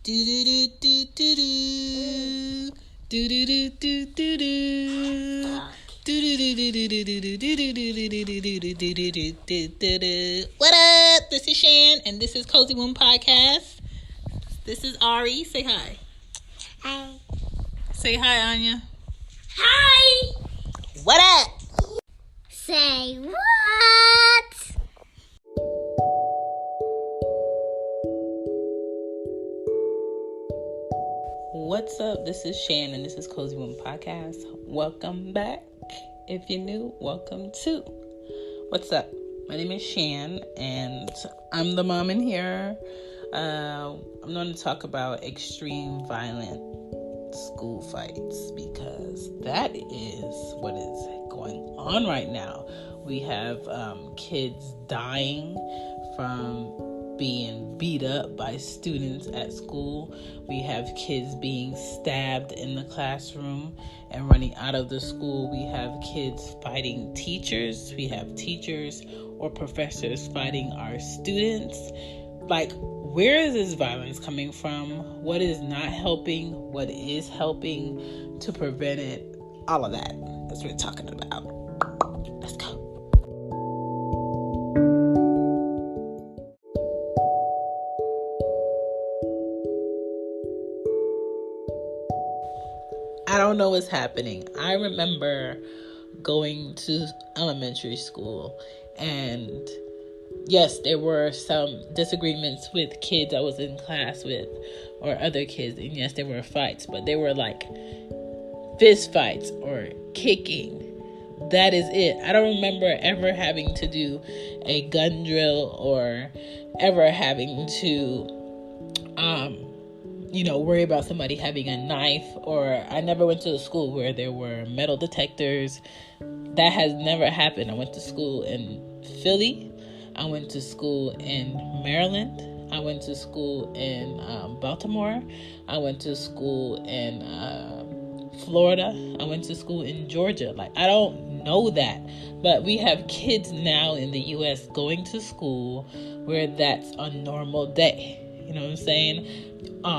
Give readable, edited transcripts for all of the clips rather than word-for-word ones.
Do do do do do do. Do do do do do do. What up? This is Shan, and this is Cozy Womb Podcast. This is Ari. Say hi. Hi. Say hi, Anya. Hi. What up? Say what? What's up? This is Shan, and this is Cozy Womb Podcast. Welcome back. If you're new, welcome too. What's up? My name is Shan, and I'm the mom in here. I'm going to talk about extreme violent school fights because that is what is going on right now. We have kids dying from being beat up by students at school. We have kids being stabbed in the classroom and running out of the school. We have kids fighting teachers. We have teachers or professors fighting our students. Like, where is this violence coming from? What is not helping? What is helping to prevent it? All of that. That's what we're talking about. Let's go. I don't know what's happening. I remember going to elementary school, and yes, there were some disagreements with kids I was in class with or other kids, and yes, there were fights, but they were like fist fights or kicking. That is it. I don't remember ever having to do a gun drill or ever having to worry about somebody having a knife, or I never went to a school where there were metal detectors. That has never happened. I went to school in Philly. I went to school in Maryland. I went to school in Baltimore. I went to school in Florida. I went to school in Georgia. Like, I don't know that. But we have kids now in the U.S. going to school where that's a normal day. You know what I'm saying?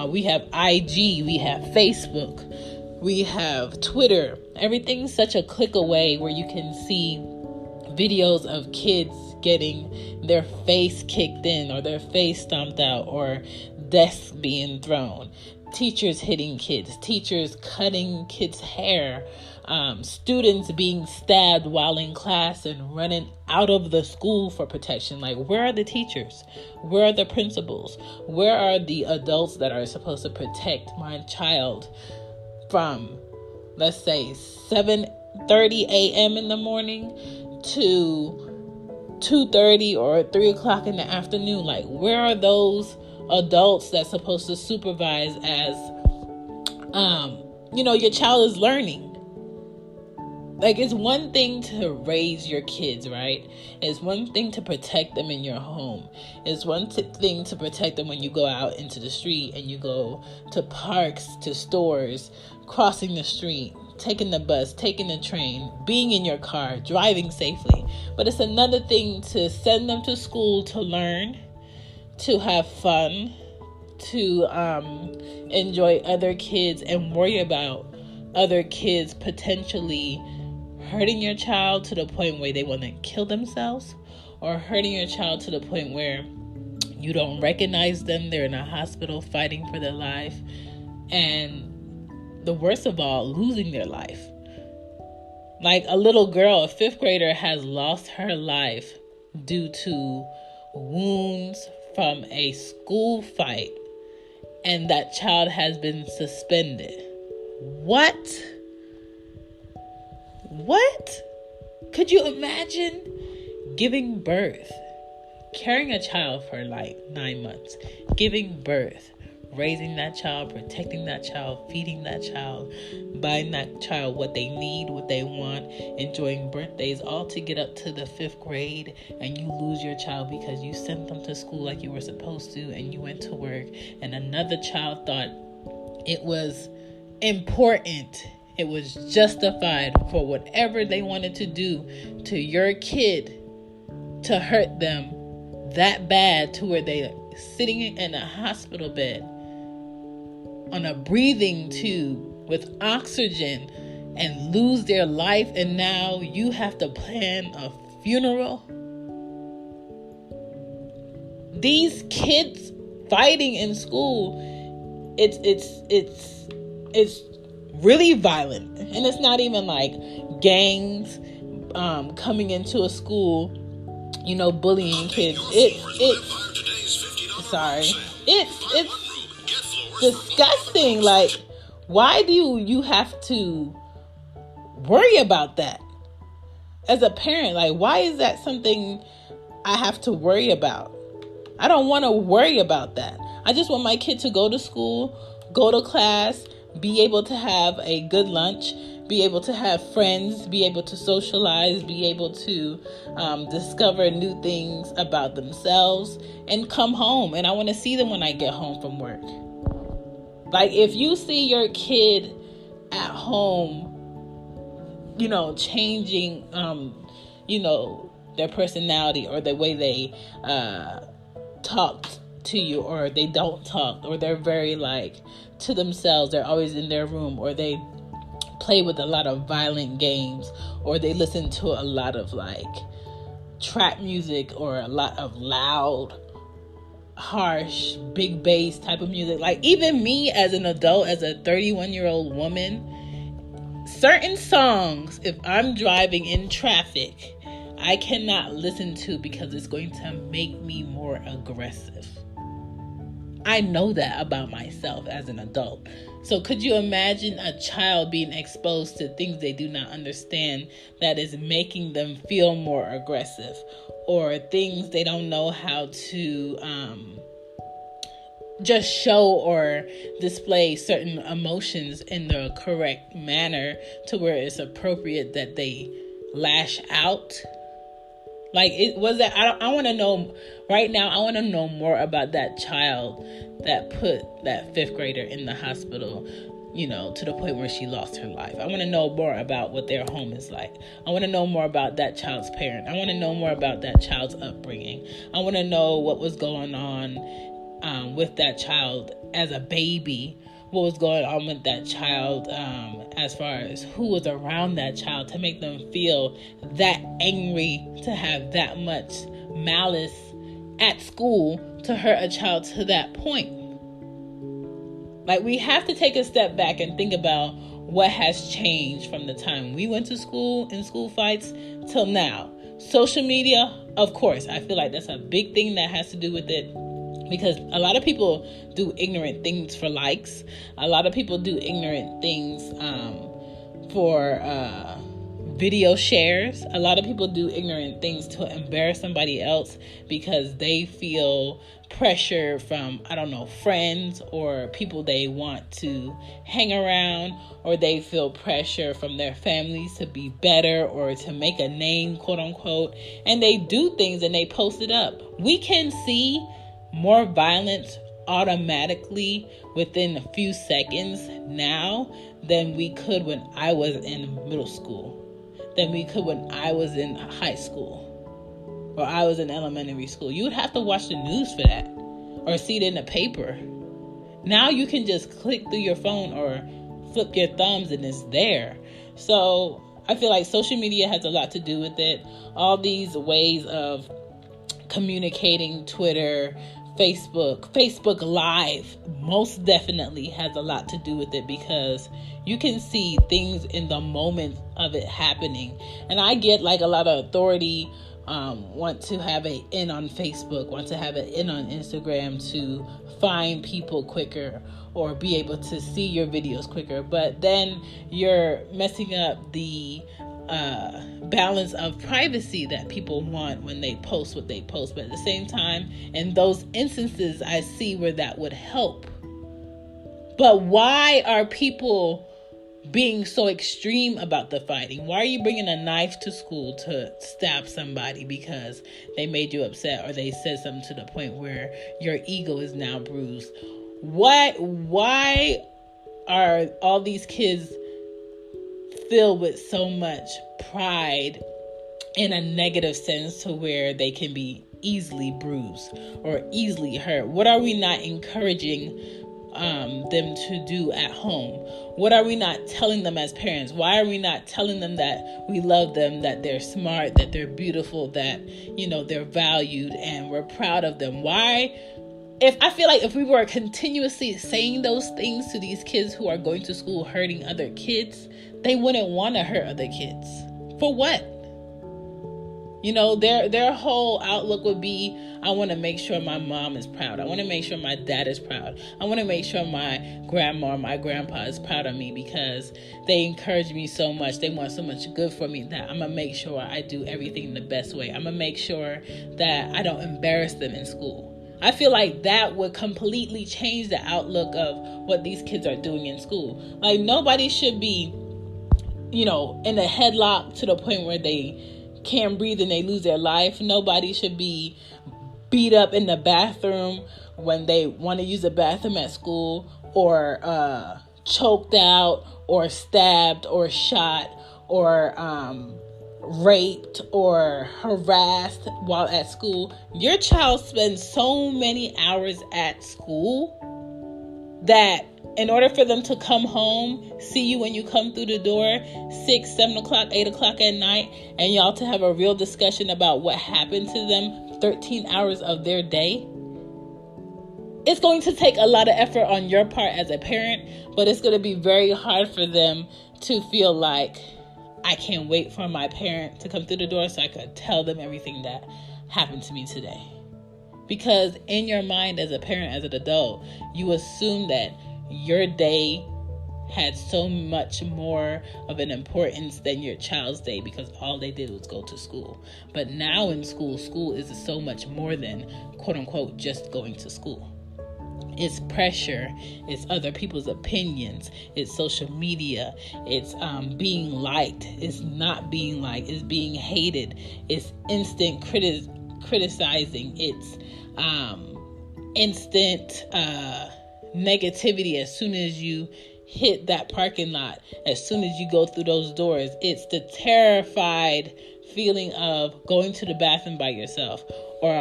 We have IG, we have Facebook, we have Twitter. Everything's such a click away where you can see videos of kids getting their face kicked in or their face stomped out or desks being thrown. Teachers hitting kids, teachers cutting kids' hair, students being stabbed while in class and running out of the school for protection. Like, where are the teachers? Where are the principals? Where are the adults that are supposed to protect my child from, let's say, 7:30 a.m. in the morning to 2:30 or 3 o'clock in the afternoon? Like, where are those adults that's supposed to supervise as your child is learning? Like, it's one thing to raise your kids, right? It's one thing to protect them in your home. It's one thing to protect them when you go out into the street and you go to parks, to stores, crossing the street, taking the bus, taking the train, being in your car, driving safely. But it's another thing to send them to school to learn, to have fun, to enjoy other kids and worry about other kids potentially hurting your child to the point where they want to kill themselves, or hurting your child to the point where you don't recognize them. They're in a hospital fighting for their life, and the worst of all, losing their life. Like, a little girl, a 5th grader, has lost her life due to wounds from a school fight, and that child has been suspended. What? Could you imagine giving birth, carrying a child for like 9 months, giving birth, raising that child, protecting that child, feeding that child, buying that child what they need, what they want, enjoying birthdays, all to get up to the 5th grade, and you lose your child because you sent them to school like you were supposed to, and you went to work, and another child thought it was important, it was justified for whatever they wanted to do to your kid to hurt them that bad to where they sitting in a hospital bed on a breathing tube with oxygen and lose their life, and now you have to plan a funeral? These kids fighting in school, it's really violent, and it's not even like gangs coming into a school, bullying kids. It's disgusting. Like, why do you have to worry about that as a parent? Like, why is that something I have to worry about? I don't want to worry about that. I just want my kid to go to school, go to class, be able to have a good lunch, be able to have friends, be able to socialize, be able to discover new things about themselves, and come home. And I want to see them when I get home from work. Like, if you see your kid at home, changing, their personality or the way they talk to you, or they don't talk, or they're very to themselves, they're always in their room, or they play with a lot of violent games, or they listen to a lot of trap music, or a lot of loud, harsh, big bass type of music. Even me as an adult, as a 31-year-old woman, certain songs, if I'm driving in traffic, I cannot listen to, because it's going to make me more aggressive. I know that about myself as an adult. So could you imagine a child being exposed to things they do not understand that is making them feel more aggressive, or things they don't know how to just show or display certain emotions in the correct manner to where it's appropriate that they lash out? I want to know right now. I want to know more about that child that put that 5th grader in the hospital, to the point where she lost her life. I want to know more about what their home is like. I want to know more about that child's parent. I want to know more about that child's upbringing. I want to know what was going on with that child as a baby. What was going on with that child as far as who was around that child to make them feel that angry, to have that much malice at school to hurt a child to that point. We have to take a step back and think about what has changed from the time we went to school in school fights till now. Social media, of course, I feel like that's a big thing that has to do with it. Because a lot of people do ignorant things for likes. A lot of people do ignorant things for video shares. A lot of people do ignorant things to embarrass somebody else because they feel pressure from, friends or people they want to hang around, or they feel pressure from their families to be better or to make a name, quote unquote. And they do things and they post it up. We can see more violence automatically within a few seconds now than we could when I was in middle school, than we could when I was in high school, or I was in elementary school. You would have to watch the news for that, or see it in the paper. Now you can just click through your phone or flip your thumbs and it's there. So I feel like social media has a lot to do with it. All these ways of communicating, Twitter, Facebook Live most definitely has a lot to do with it, because you can see things in the moment of it happening. And I get a lot of authority want to have an in on Facebook, want to have an in on Instagram to find people quicker or be able to see your videos quicker. But then you're messing up the balance of privacy that people want when they post what they post. But at the same time, in those instances, I see where that would help. But why are people being so extreme about the fighting? Why are you bringing a knife to school to stab somebody because they made you upset, or they said something to the point where your ego is now bruised? Why are all these kids filled with so much pride in a negative sense to where they can be easily bruised or easily hurt? What are we not encouraging them to do at home? What are we not telling them as parents? Why are we not telling them that we love them, that they're smart, that they're beautiful, that, they're valued, and we're proud of them? Why? I feel like if we were continuously saying those things to these kids who are going to school hurting other kids, they wouldn't want to hurt other kids. For what? Their whole outlook would be, I want to make sure my mom is proud. I want to make sure my dad is proud. I want to make sure my grandma or my grandpa is proud of me because they encourage me so much. They want so much good for me that I'm going to make sure I do everything the best way. I'm going to make sure that I don't embarrass them in school. I feel like that would completely change the outlook of what these kids are doing in school. Like, nobody should be, in a headlock to the point where they can't breathe and they lose their life. Nobody should be beat up in the bathroom when they want to use the bathroom at school, or choked out, or stabbed, or shot, or raped, or harassed while at school. Your child spends so many hours at school that in order for them to come home, see you when you come through the door, 6, 7 o'clock, 8 o'clock at night, and y'all to have a real discussion about what happened to them 13 hours of their day, it's going to take a lot of effort on your part as a parent, but it's going to be very hard for them to feel like, I can't wait for my parent to come through the door so I could tell them everything that happened to me today. Because in your mind as a parent, as an adult, you assume that your day had so much more of an importance than your child's day because all they did was go to school. But now in school is so much more than, quote unquote, just going to school. It's pressure, it's other people's opinions, it's social media, it's being liked, it's not being liked, it's being hated, it's instant criticizing, it's instant negativity as soon as you hit that parking lot, as soon as you go through those doors. It's the terrified feeling of going to the bathroom by yourself, or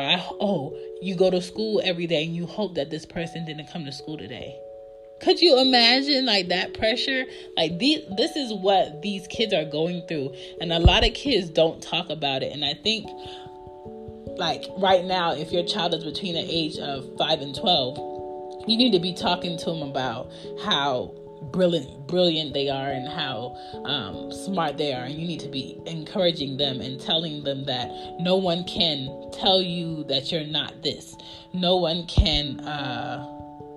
you go to school every day and you hope that this person didn't come to school today. Could you imagine like that pressure? Like this is what these kids are going through, and a lot of kids don't talk about it. And I think like right now, if your child is between the age of 5 and 12, you need to be talking to them about how brilliant they are and how smart they are, and you need to be encouraging them and telling them that no one can tell you that you're not this. No one can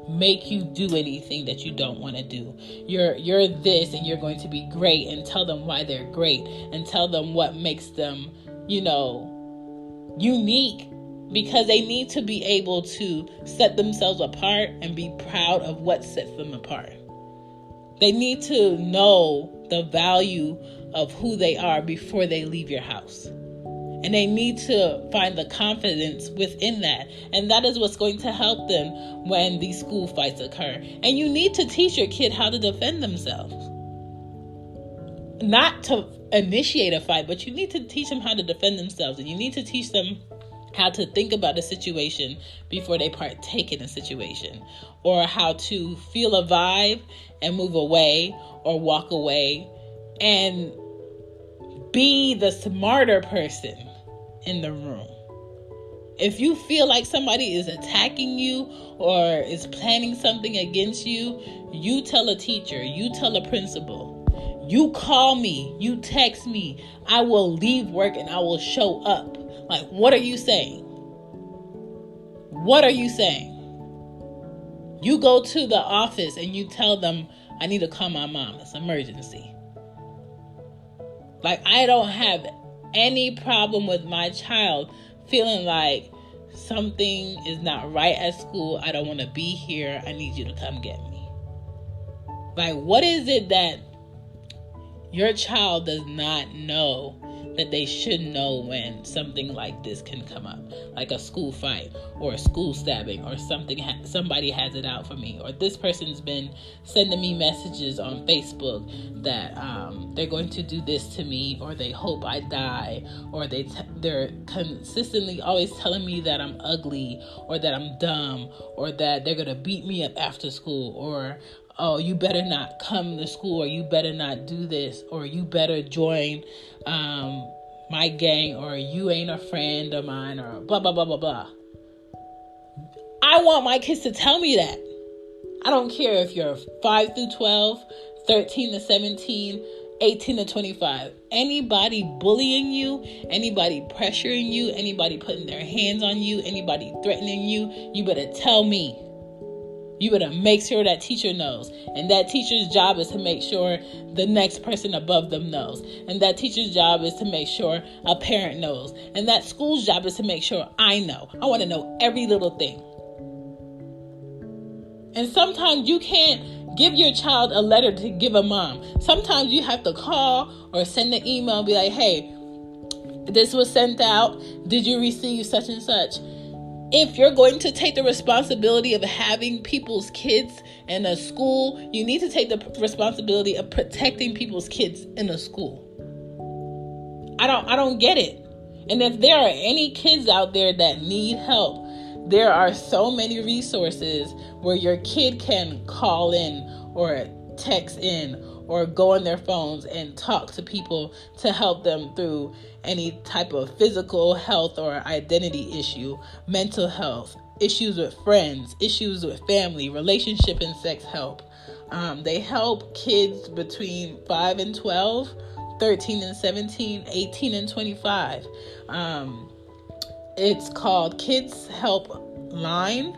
make you do anything that you don't want to do. You're this, and you're going to be great, and tell them why they're great, and tell them what makes them unique, because they need to be able to set themselves apart and be proud of what sets them apart. They need to know the value of who they are before they leave your house. And they need to find the confidence within that. And that is what's going to help them when these school fights occur. And you need to teach your kid how to defend themselves. Not to initiate a fight, but you need to teach them how to defend themselves. And you need to teach them how to think about a situation before they partake in a situation, or how to feel a vibe and move away or walk away and be the smarter person in the room. If you feel like somebody is attacking you or is planning something against you, you tell a teacher, you tell a principal. You call me, you text me, I will leave work and I will show up. Like, what are you saying? What are you saying? You go to the office and you tell them, I need to call my mom. It's an emergency. Like, I don't have any problem with my child feeling like something is not right at school. I don't want to be here. I need you to come get me. Like, what is it that your child does not know that they should know when something like this can come up, like a school fight or a school stabbing or something. Somebody has it out for me, or this person's been sending me messages on Facebook that they're going to do this to me, or they hope I die, or they're consistently always telling me that I'm ugly, or that I'm dumb, or that they're gonna beat me up after school, or oh, you better not come to school, or you better not do this, or you better join my gang, or you ain't a friend of mine, or blah, blah, blah, blah, blah. I want my kids to tell me that. I don't care if you're 5 through 12, 13 to 17, 18 to 25. Anybody bullying you, anybody pressuring you, anybody putting their hands on you, anybody threatening you, you better tell me. You better make sure that teacher knows. And that teacher's job is to make sure the next person above them knows. And that teacher's job is to make sure a parent knows. And that school's job is to make sure I know. I want to know every little thing. And sometimes you can't give your child a letter to give a mom. Sometimes you have to call or send an email and be like, hey, this was sent out. Did you receive such and such? If you're going to take the responsibility of having people's kids in a school, you need to take the responsibility of protecting people's kids in a school. I don't get it. And if there are any kids out there that need help, there are so many resources where your kid can call in or text in or go on their phones and talk to people to help them through any type of physical health or identity issue, mental health, issues with friends, issues with family, relationship and sex help. They help kids between 5 and 12, 13 and 17, 18 and 25. It's called Kids Help Line,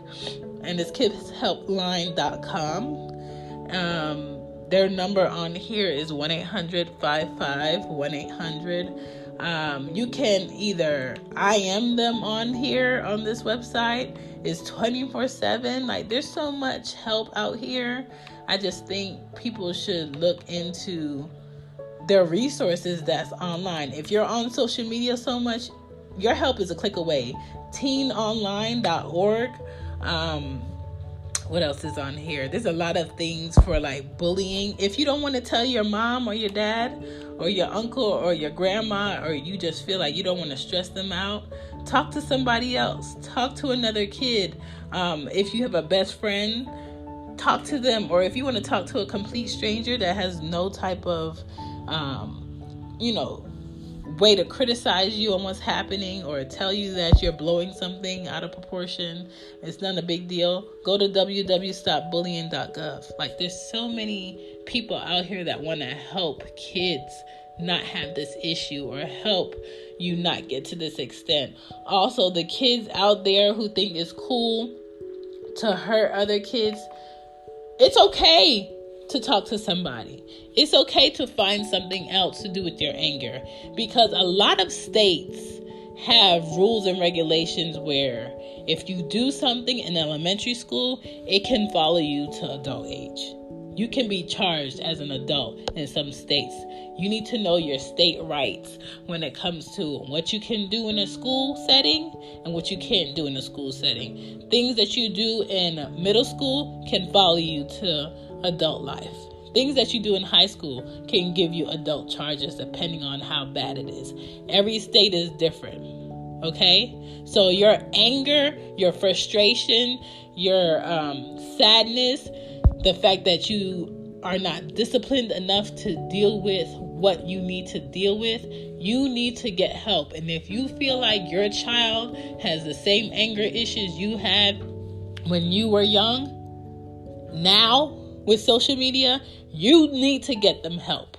and it's kidshelpline.com. Their number on here is 1-800-55-1800. You can either IM them on here on this website. It's 24/7. Like, there's so much help out here. I just think people should look into their resources that's online. If you're on social media so much, your help is a click away. teenonline.org. What else is on here? There's a lot of things for like bullying. If you don't want to tell your mom or your dad or your uncle or your grandma, or you just feel like you don't want to stress them out, talk to somebody else. Talk to another kid. If you have a best friend, talk to them. Or if you want to talk to a complete stranger that has no type of, way to criticize you on what's happening or tell you that you're blowing something out of proportion, it's not a big deal. Go to www.stopbullying.gov. Like, there's so many people out here that want to help kids not have this issue or help you not get to this extent. Also, the kids out there who think it's cool to hurt other kids, it's okay to talk to somebody. It's okay to find something else to do with your anger, because a lot of states have rules and regulations where if you do something in elementary school, it can follow you to adult age. You can be charged as an adult in some states. You need to know your state rights when it comes to what you can do in a school setting and what you can't do in a school setting. Things that you do in middle school can follow you to adult life. Things that you do in high school can give you adult charges depending on how bad it is. Every state is different. Okay? So your anger, your frustration, your sadness, the fact that you are not disciplined enough to deal with what you need to deal with, you need to get help. And if you feel like your child has the same anger issues you had when you were young, now with social media, you need to get them help.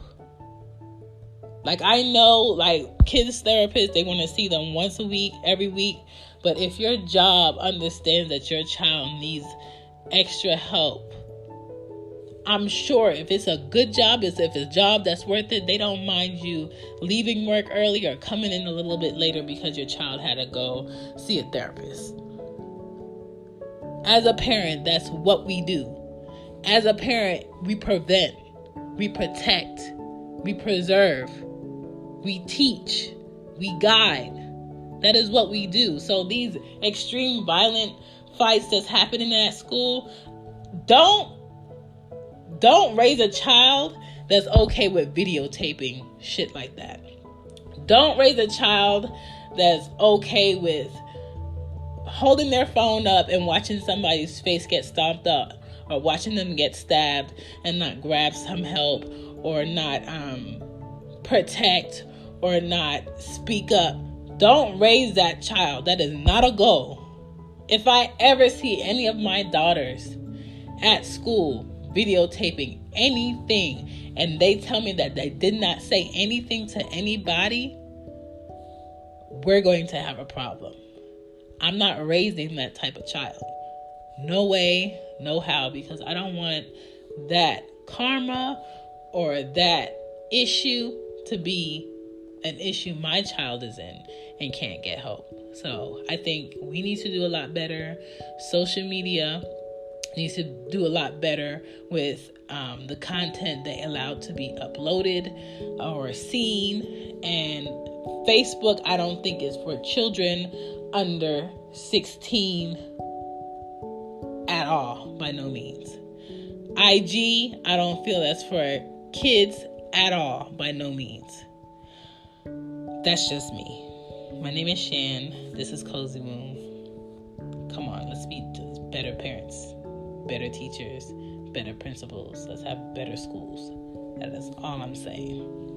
Like, I know, like, kids therapists, they want to see them once a week, every week. But if your job understands that your child needs extra help, I'm sure if it's a good job, if it's a job that's worth it, they don't mind you leaving work early or coming in a little bit later because your child had to go see a therapist. As a parent, that's what we do. As a parent, we prevent, we protect, we preserve. We teach. We guide. That is what we do. So these extreme violent fights that's happening at school, don't raise a child that's okay with videotaping shit like that. Don't raise a child that's okay with holding their phone up and watching somebody's face get stomped up, or watching them get stabbed and not grab some help, or not protect, or not speak up. Don't raise that child. That is not a goal. If I ever see any of my daughters at school videotaping anything and they tell me that they did not say anything to anybody, we're going to have a problem. I'm not raising that type of child. No way, no how, because I don't want that karma or that issue to be an issue my child is in and can't get help. So I think we need to do a lot better. Social media needs to do a lot better with the content they allow to be uploaded or seen. And Facebook, I don't think is for children under 16 at all, by no means. IG, I don't feel that's for kids at all, by no means. That's just me. My name is Shan. This is Cozy Womb. Come on, let's be better parents, better teachers, better principals. Let's have better schools. That is all I'm saying.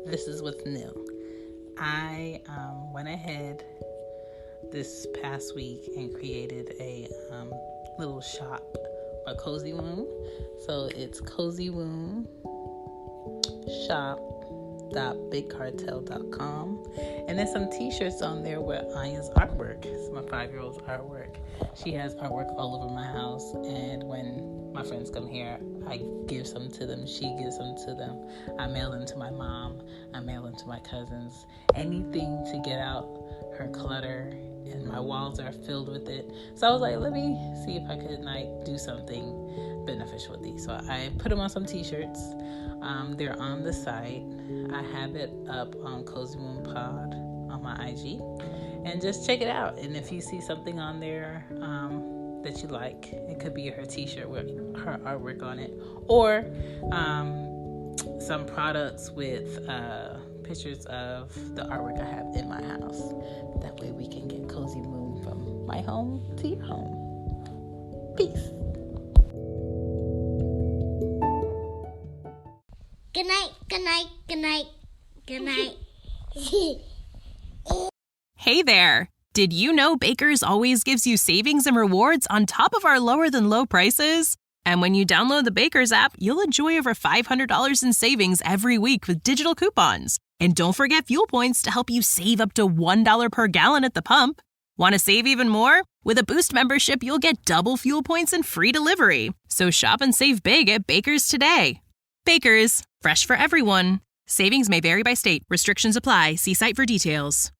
This is what's new. I went ahead this past week and created a little shop for Cozy Womb. So it's cozywomb.bigcartel.com, and there's some t-shirts on there with Anya's artwork. It's my 5-year-old's artwork. She has artwork all over my house, and when my friends come here, I give some to them. She gives them to them. I mail them to my mom. I mail them to my cousins. Anything to get out her clutter, and my walls are filled with it. So I was like, let me see if I could do something beneficial with these. So I put them on some t-shirts. They're on the site. I have it up on Cozy Womb Pod on my IG, and just check it out. And if you see something on there that you like, it could be her t-shirt with her artwork on it, or some products with pictures of the artwork I have in my house. That way we can get Cozy Womb from my home to your home. Peace. Good night, good night, good night, good night. Hey there! Did you know Baker's always gives you savings and rewards on top of our lower-than-low prices? And when you download the Baker's app, you'll enjoy over $500 in savings every week with digital coupons. And don't forget fuel points to help you save up to $1 per gallon at the pump. Want to save even more? With a Boost membership, you'll get double fuel points and free delivery. So shop and save big at Baker's today. Baker's, fresh for everyone. Savings may vary by state. Restrictions apply. See site for details.